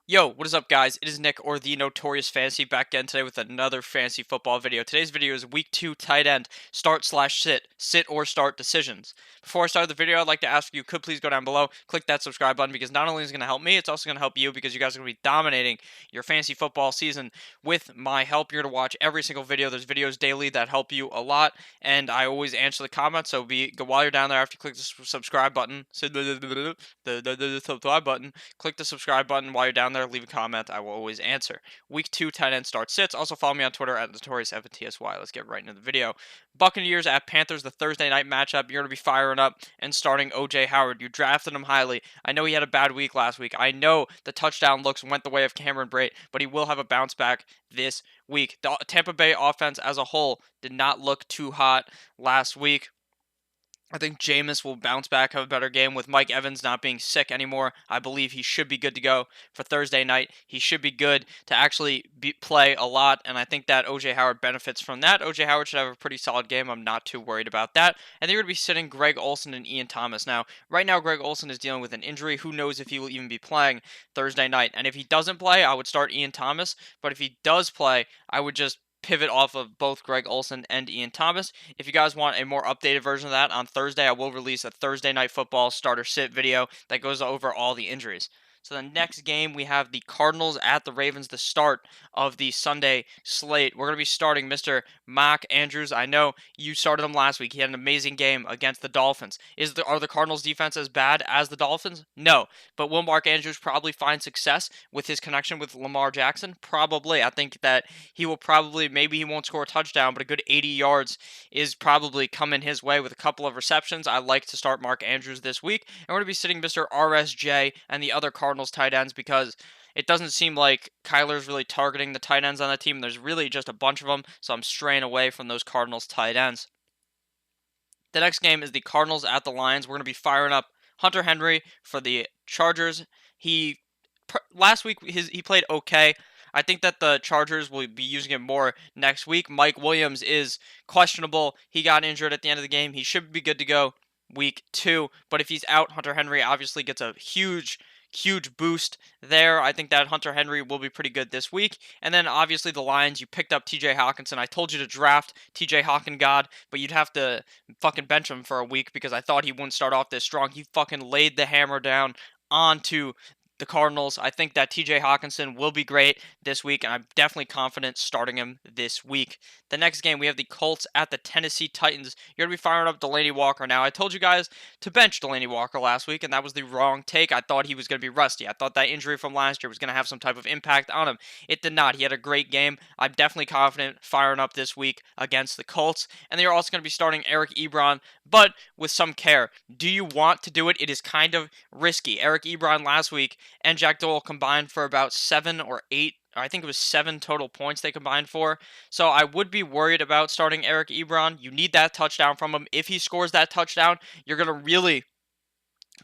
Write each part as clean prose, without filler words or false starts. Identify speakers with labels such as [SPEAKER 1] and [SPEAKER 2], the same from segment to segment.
[SPEAKER 1] Yo, what is up, guys? It is Nick, or the Notorious Fantasy, back again today with another fantasy football video. Today's video is Week 2 tight end start/sit or start decisions. Before I start the video, I'd like to ask if you could please go down below, click that subscribe button, because not only is it going to help me, it's also going to help you, because you guys are going to be dominating your fantasy football season with my help. You're going to watch every single video. There's videos daily that help you a lot, and I always answer the comments. So while you're down there, after you click the subscribe button, the subscribe button, click the subscribe button while you're down there. Leave a comment. I will always answer. Week 2 tight end start sits. Also follow me on Twitter at NotoriousFNTSY. Let's get right into the video. Buccaneers at Panthers, the Thursday night matchup. You're going to be firing up and starting O.J. Howard. You drafted him highly. I know he had a bad week last week. I know the touchdown looks went the way of Cameron Brate, but he will have a bounce back this week. The Tampa Bay offense as a whole did not look too hot last week. I think Jameis will bounce back, have a better game with Mike Evans not being sick anymore. I believe he should be good to go for Thursday night. He should be good to actually play a lot, and I think that O.J. Howard benefits from that. O.J. Howard should have a pretty solid game. I'm not too worried about that. And they're going to be sitting Greg Olsen and Ian Thomas. Now, right now, Greg Olsen is dealing with an injury. Who knows if he will even be playing Thursday night. And if he doesn't play, I would start Ian Thomas. But if he does play, I would just pivot off of both Greg Olsen and Ian Thomas. If you guys want a more updated version of that, on Thursday I will release a Thursday Night Football starter sit video that goes over all the injuries. So the next game, we have the Cardinals at the Ravens, the start of the Sunday slate. We're going to be starting Mr. Mark Andrews. I know you started him last week. He had an amazing game against the Dolphins. Are the Cardinals' defense as bad as the Dolphins? No. But will Mark Andrews probably find success with his connection with Lamar Jackson? Probably. I think that he will probably, maybe he won't score a touchdown, but a good 80 yards is probably coming his way with a couple of receptions. I like to start Mark Andrews this week. And we're going to be sitting Mr. RSJ and the other Cardinals tight ends, because it doesn't seem like Kyler's really targeting the tight ends on the team. There's really just a bunch of them, so I'm straying away from those Cardinals tight ends. The next game is the Cardinals at the Lions. We're going to be firing up Hunter Henry for the Chargers. Last week he played okay. I think that the Chargers will be using him more next week. Mike Williams is questionable. He got injured at the end of the game. He should be good to go week 2. But if he's out, Hunter Henry obviously gets a huge boost there. I think that Hunter Henry will be pretty good this week. And then obviously the Lions, you picked up TJ Hawkinson. I told you to draft TJ Hawkingod, but you'd have to fucking bench him for a week, because I thought he wouldn't start off this strong. He fucking laid the hammer down onto the Cardinals. I think that TJ Hawkinson will be great this week, and I'm definitely confident starting him this week. The next game, we have the Colts at the Tennessee Titans. You're going to be firing up Delanie Walker. Now, I told you guys to bench Delanie Walker last week, and that was the wrong take. I thought he was going to be rusty. I thought that injury from last year was going to have some type of impact on him. It did not. He had a great game. I'm definitely confident firing up this week against the Colts. And they're also going to be starting Eric Ebron, but with some care. Do you want to do it? It is kind of risky. Eric Ebron last week and Jack Doyle combined for about 7 or 8, I think it was 7 total points they combined for. So I would be worried about starting Eric Ebron. You need that touchdown from him. If he scores that touchdown, you're going to really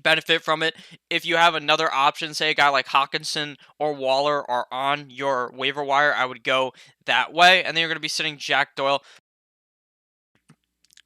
[SPEAKER 1] benefit from it. If you have another option, say a guy like Hawkinson or Waller are on your waiver wire, I would go that way. And then you're going to be sitting Jack Doyle,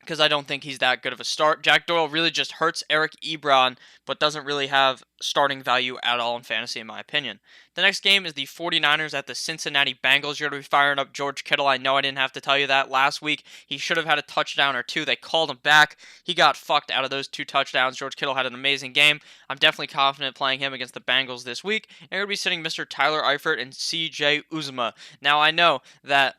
[SPEAKER 1] because I don't think he's that good of a start. Jack Doyle really just hurts Eric Ebron, but doesn't really have starting value at all in fantasy, in my opinion. The next game is the 49ers at the Cincinnati Bengals. You're going to be firing up George Kittle. I know I didn't have to tell you that last week. He should have had a touchdown or two. They called him back. He got fucked out of those 2 touchdowns. George Kittle had an amazing game. I'm definitely confident playing him against the Bengals this week. And you're going to be sitting Mr. Tyler Eifert and C.J. Uzomah. Now, I know that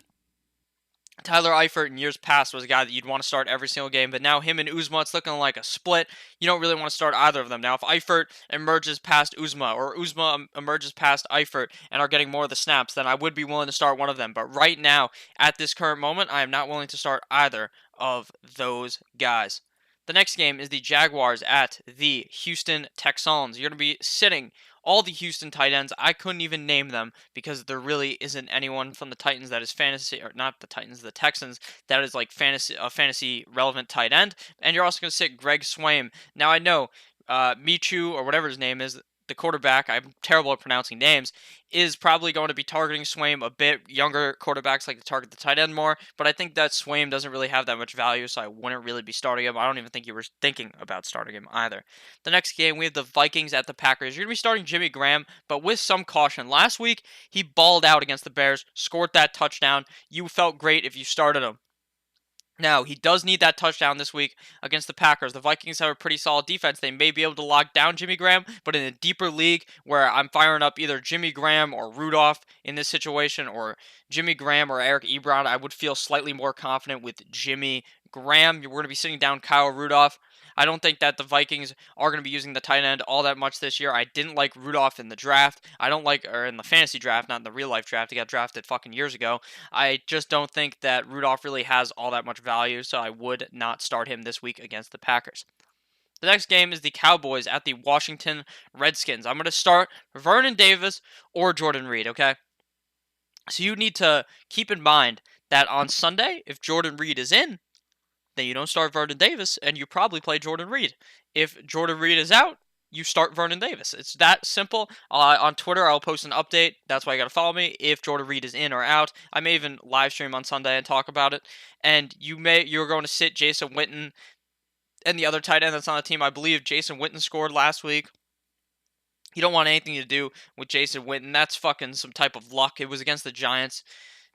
[SPEAKER 1] Tyler Eifert in years past was a guy that you'd want to start every single game, but now him and Uzomah, it's looking like a split. You don't really want to start either of them. Now, if Eifert emerges past Uzomah, or Uzomah emerges past Eifert and are getting more of the snaps, then I would be willing to start one of them. But right now, at this current moment, I am not willing to start either of those guys. The next game is the Jaguars at the Houston Texans. You're going to be sitting all the Houston tight ends. I couldn't even name them, because there really isn't anyone from the Titans that is fantasy, or not the Titans, the Texans, that is like fantasy relevant tight end. And you're also going to sit Greg Swaim. Now, I know Michu, or whatever his name is, the quarterback, I'm terrible at pronouncing names, is probably going to be targeting Swaim a bit. Younger quarterbacks like to target the tight end more, but I think that Swaim doesn't really have that much value, so I wouldn't really be starting him. I don't even think you were thinking about starting him either. The next game, we have the Vikings at the Packers. You're going to be starting Jimmy Graham, but with some caution. Last week, he balled out against the Bears, scored that touchdown. You felt great if you started him. Now, he does need that touchdown this week against the Packers. The Vikings have a pretty solid defense. They may be able to lock down Jimmy Graham, but in a deeper league where I'm firing up either Jimmy Graham or Rudolph in this situation, or Jimmy Graham or Eric Ebron, I would feel slightly more confident with Jimmy Graham. We're going to be sitting down Kyle Rudolph. I don't think that the Vikings are going to be using the tight end all that much this year. I didn't like Rudolph in the draft. Or in the fantasy draft, not in the real life draft. He got drafted fucking years ago. I just don't think that Rudolph really has all that much value, so I would not start him this week against the Packers. The next game is the Cowboys at the Washington Redskins. I'm going to start Vernon Davis or Jordan Reed, okay? So you need to keep in mind that on Sunday, if Jordan Reed is in, then you don't start Vernon Davis, and you probably play Jordan Reed. If Jordan Reed is out, you start Vernon Davis. It's that simple. On Twitter, I'll post an update. That's why you got to follow me if Jordan Reed is in or out. I may even live stream on Sunday and talk about it. And you're going to sit Jason Witten and the other tight end that's on the team. I believe Jason Witten scored last week. You don't want anything to do with Jason Witten. That's fucking some type of luck. It was against the Giants.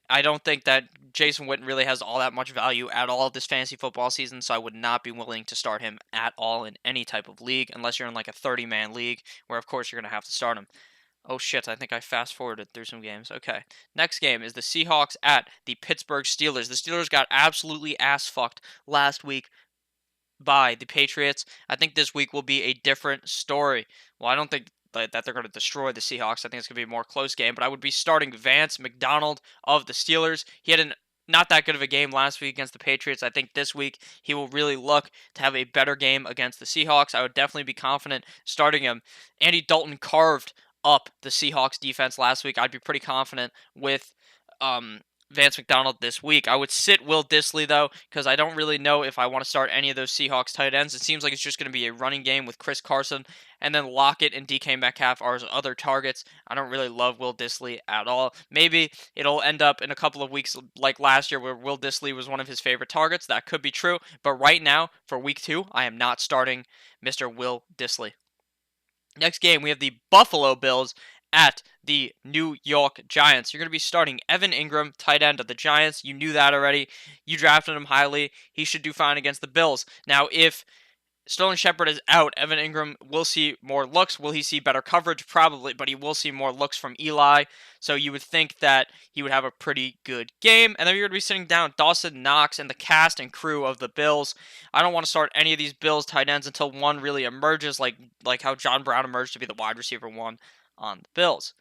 [SPEAKER 1] I don't think that Jason Witten really has all that much value at all this fantasy football season, so I would not be willing to start him at all in any type of league, unless you're in like a 30-man league, where of course you're going to have to start him. Oh shit, I think I fast-forwarded through some games. Okay. Next game is the Seahawks at the Pittsburgh Steelers. The Steelers got absolutely ass-fucked last week by the Patriots. I think this week will be a different story. Well, I don't think that they're going to destroy the Seahawks. I think it's going to be a more close game, but I would be starting Vance McDonald of the Steelers. He had not that good of a game last week against the Patriots. I think this week he will really look to have a better game against the Seahawks. I would definitely be confident starting him. Andy Dalton carved up the Seahawks defense last week. I'd be pretty confident with Vance McDonald this week. I would sit Will Dissly, though, because I don't really know if I want to start any of those Seahawks tight ends. It seems like it's just going to be a running game with Chris Carson, and then Lockett and DK Metcalf are his other targets. I don't really love Will Dissly at all. Maybe it'll end up in a couple of weeks like last year where Will Dissly was one of his favorite targets. That could be true, but right now, for week 2, I am not starting Mr. Will Dissly. Next game, we have the Buffalo Bills at the New York Giants. You're going to be starting Evan Ingram, tight end of the Giants. You knew that already. You drafted him highly. He should do fine against the Bills. Now, if Sterling Shepard is out, Evan Ingram will see more looks. Will he see better coverage? Probably, but he will see more looks from Eli. So you would think that he would have a pretty good game. And then you're going to be sitting down Dawson Knox and the cast and crew of the Bills. I don't want to start any of these Bills tight ends until one really emerges, like how John Brown emerged to be the wide receiver one on the Bills.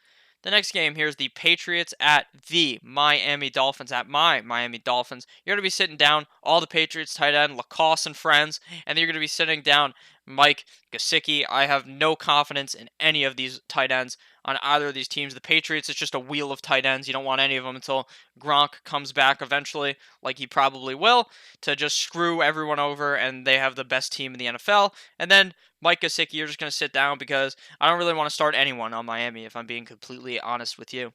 [SPEAKER 1] The next game here is the Patriots at the Miami Dolphins, at my Miami Dolphins. You're going to be sitting down all the Patriots tight end, Lacoste and friends, and then you're going to be sitting down Mike Gesicki. I have no confidence in any of these tight ends on either of these teams. The Patriots, it's just a wheel of tight ends. You don't want any of them until Gronk comes back eventually, like he probably will, to just screw everyone over, and they have the best team in the NFL. And then Mike Gesicki, you're just going to sit down because I don't really want to start anyone on Miami, if I'm being completely honest with you.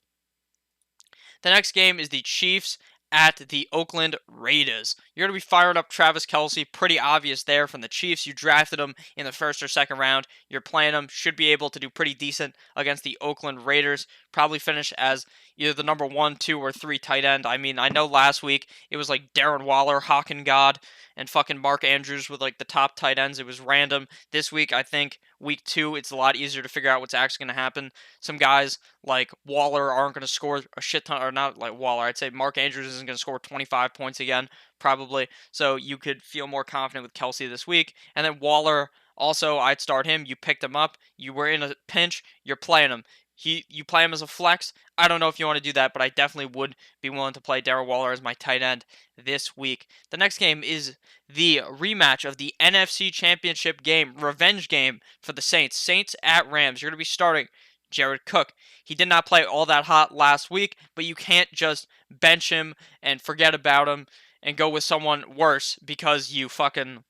[SPEAKER 1] The next game is the Chiefs at the Oakland Raiders. You're going to be firing up Travis Kelce. Pretty obvious there from the Chiefs. You drafted him in the first or second round. You're playing him. Should be able to do pretty decent against the Oakland Raiders. Probably finish as either the number 1, 2, or 3 tight end. I mean, I know last week it was like Darren Waller, Hawkingod, and fucking Mark Andrews with like the top tight ends. It was random. This week, I think week 2, it's a lot easier to figure out what's actually going to happen. Some guys like Waller aren't going to score a shit ton, or not like Waller. I'd say Mark Andrews isn't going to score 25 points again, probably. So you could feel more confident with Kelce this week. And then Waller, also, I'd start him. You picked him up. You were in a pinch. You're playing him. You play him as a flex. I don't know if you want to do that, but I definitely would be willing to play Darren Waller as my tight end this week. The next game is the rematch of the NFC Championship game, revenge game for the Saints. Saints at Rams. You're going to be starting Jared Cook. He did not play all that hot last week, but you can't just bench him and forget about him and go with someone worse because you fucking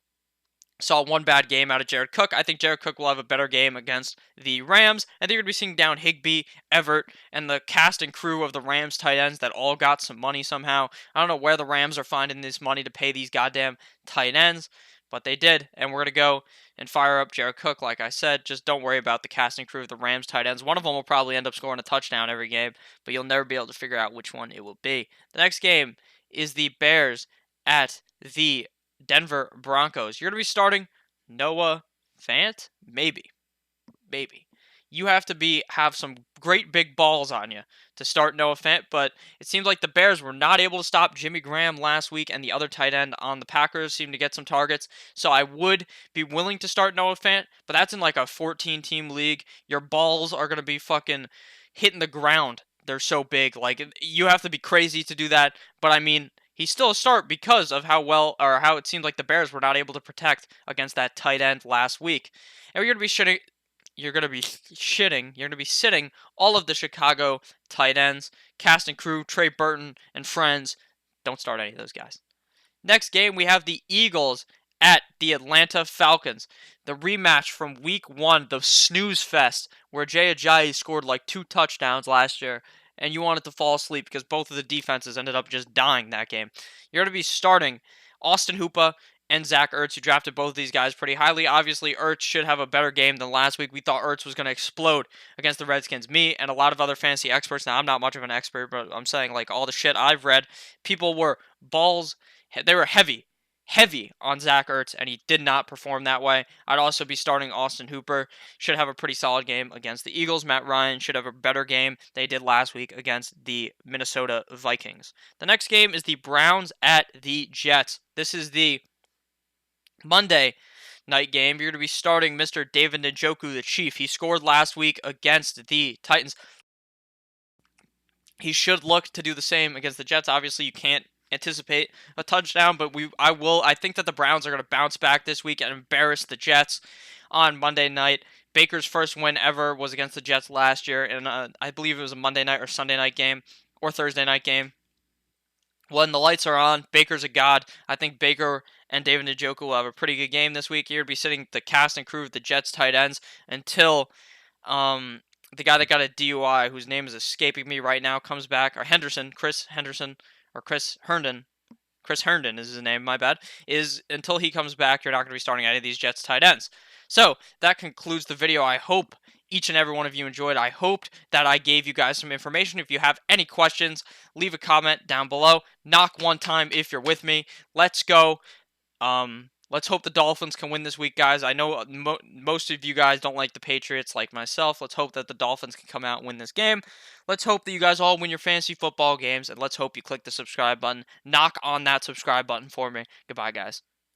[SPEAKER 1] Saw one bad game out of Jared Cook. I think Jared Cook will have a better game against the Rams. I think you're going to be seeing down Higbee, Everett, and the cast and crew of the Rams tight ends that all got some money somehow. I don't know where the Rams are finding this money to pay these goddamn tight ends, but they did, and we're going to go and fire up Jared Cook, like I said. Just don't worry about the cast and crew of the Rams tight ends. One of them will probably end up scoring a touchdown every game, but you'll never be able to figure out which one it will be. The next game is the Bears at the Denver Broncos. You're going to be starting Noah Fant? Maybe. Maybe. You have to have some great big balls on you to start Noah Fant, but it seems like the Bears were not able to stop Jimmy Graham last week, and the other tight end on the Packers seemed to get some targets. So I would be willing to start Noah Fant, but that's in like a 14-team league. Your balls are going to be fucking hitting the ground. They're so big. Like, you have to be crazy to do that, but I mean, he's still a start because of how it seemed like the Bears were not able to protect against that tight end last week. And you're going to be sitting all of the Chicago tight ends, cast and crew, Trey Burton and friends. Don't start any of those guys. Next game, we have the Eagles at the Atlanta Falcons. The rematch from week 1, the snooze fest, where Jay Ajayi scored like 2 touchdowns last year, and you wanted to fall asleep because both of the defenses ended up just dying that game. You're going to be starting Austin Hooper and Zach Ertz. You drafted both of these guys pretty highly. Obviously, Ertz should have a better game than last week. We thought Ertz was going to explode against the Redskins. Me and a lot of other fantasy experts, now I'm not much of an expert, but I'm saying like all the shit I've read, people were they were heavy on Zach Ertz, and he did not perform that way. I'd also be starting Austin Hooper. Should have a pretty solid game against the Eagles. Matt Ryan should have a better game they did last week against the Minnesota Vikings. The next game is the Browns at the Jets. This is the Monday night game. You're going to be starting Mr. David Njoku, the Chief. He scored last week against the Titans. He should look to do the same against the Jets. Obviously, you can't anticipate a touchdown, but I think that the Browns are going to bounce back this week and embarrass the Jets on Monday night. Baker's first win ever was against the Jets last year, and I believe it was a Monday night or Sunday night game or Thursday night game. When the lights are on, Baker's a god. I think Baker and David Njoku will have a pretty good game this week. You're going to be sitting the cast and crew of the Jets tight ends until the guy that got a DUI, whose name is escaping me right now, comes back. Or Chris Herndon. Chris Herndon is his name, my bad. Until he comes back, you're not going to be starting any of these Jets tight ends. So, that concludes the video. I hope each and every one of you enjoyed. I hoped that I gave you guys some information. If you have any questions, leave a comment down below. Knock one time if you're with me. Let's go. Let's hope the Dolphins can win this week, guys. I know most of you guys don't like the Patriots like myself. Let's hope that the Dolphins can come out and win this game. Let's hope that you guys all win your fantasy football games, and let's hope you click the subscribe button. Knock on that subscribe button for me. Goodbye, guys.